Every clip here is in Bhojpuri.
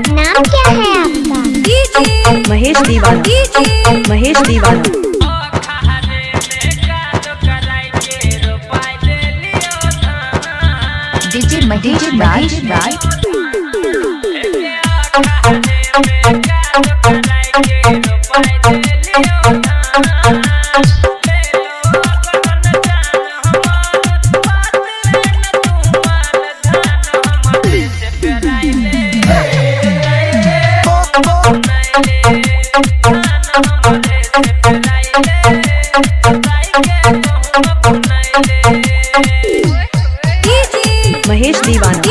नाम क्या है आपका? महेश दीवाना। महेश दीवाना। डीजे महेश राज महेश दीवाना।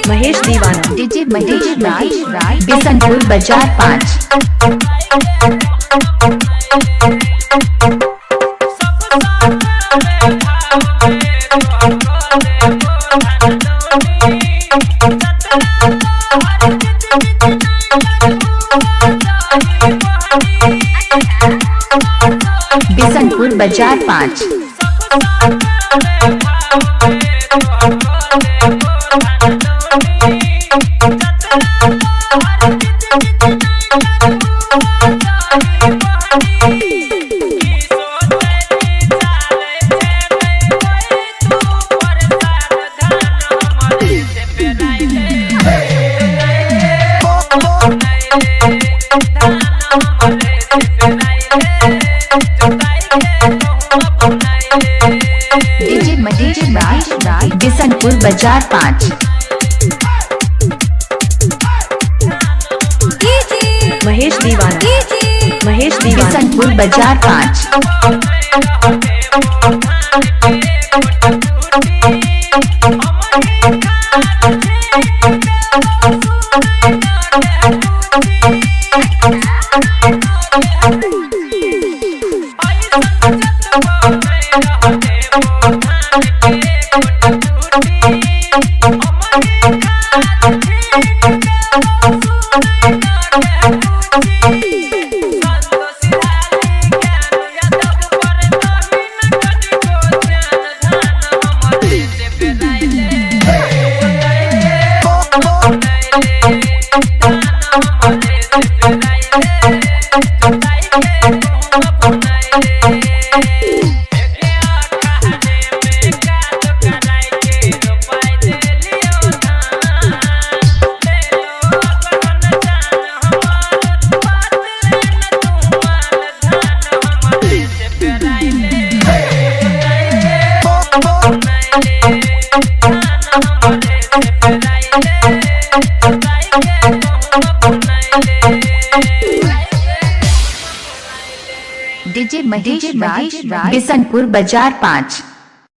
महेश दीवाना। डीजे महेश राज बिशनपुर बाजार 5। बिशनपुर बाजार 5। डीजे महेश राज बिशनपुर बाजार 5। महेश दीवाना। महेश दीवाना। बिशनपुर बाजार 5। डीजे महेश राज बिशनपुर बाजार 5।